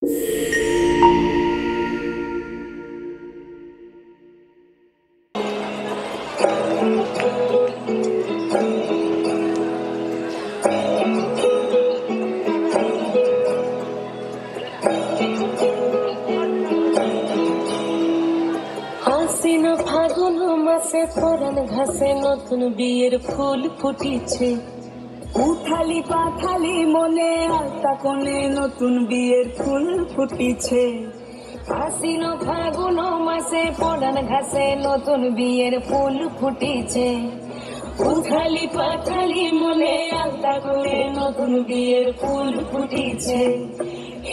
হাসিন ফাগুন মাসে পরাণ ঘাসে নতুন বিয়ের ফুল ফুটিছে। উথালি পাথালি মনে আলতা কোণে নতুন বিয়ের ফুল ফুটিছে। হাসিন ফাগুন মাসে পরাণ ঘাসে নতুন বিয়ের ফুল ফুটিছে। উথালি পাথালি মনে আলতা কোণে নতুন বিয়ের ফুল ফুটিছে।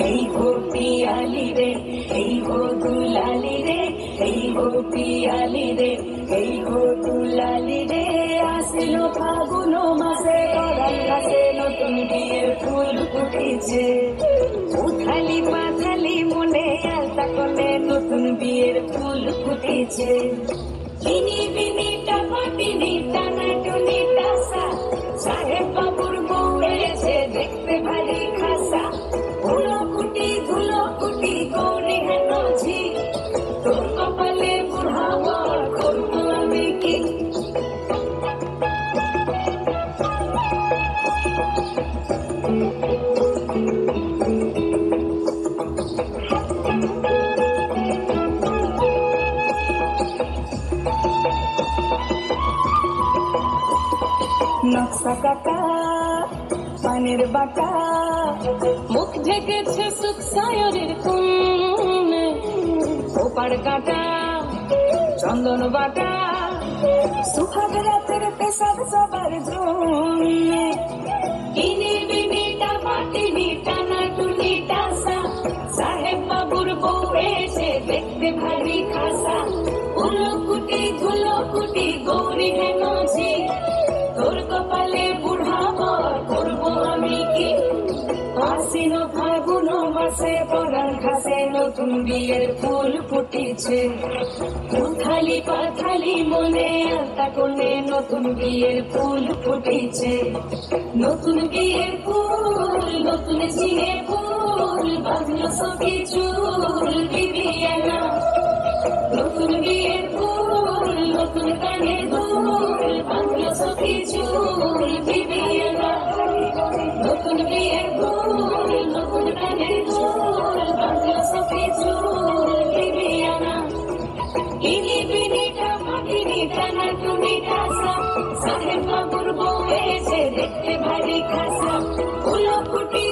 এই গো পিয়ালি রে, এই গো দুলালি রে, এই গো পিয়ালি রে, এই গো দুলালি রে। আসিল ফাগুন মাসে পরাণ ঘাসে নতুন বিয়ের ফুল ফুটিছে। উথালি পাথালি মনে আলতা কোণে নতুন বিয়ের ফুল ফুটিছে। চিনি বিনি টাপাটিনি টানা টুনি টাসা, সাহেব বাবুর বউ এসে দেখতে ভারী খাসা। ধুলো কুটি গৌরী হেন ঝি, তোর কপালে বুড়া বর করবো আমি কি। নকশা কাটা পানের বাটা, মুখ ঢেকেছে সুখ সায়রের কোণে। ওপার কাটা চন্দন বাটা, সুহাগ রাতের পেশাব সবার জন্যে। চিনি বিনি টাপাটিনি টানা টুনি টাসা, সাহেব বাবুর বউ এসে দেখতে ভারী খাসা। ধুলো কুটি গৌরী হেন ঝি, তোর কপালে বুড়া বর করবো আমি কি। আশ্বিন ফাগুন মাসে পরাণ ঘাসে নতুন বিয়ের ফুল ফুটিছে। উথালি পাথালি মনে আলতা কোণে নতুন বিয়ের ফুল ফুটিছে। নতুন বিয়ের ফুল, নতুন ঝিঙে ফুল, বাঁধলো সখী চুল বিবিয়ানা। নতুন বিয়ের ফুল, নতুন কানের দুল, বাঁধলো সখী চুল বিবিয়ানা। নতুন বিয়ের ফুল, নতুন কানের দুল, বাঁধলো সখী চুল বিবিয়ানা। ইনি বিনি টাপাটিনি টানা টুনি টাসা, সাহেব বাবুর বউ এসে দেখতে ভারী খাসা। ধুলো কুটি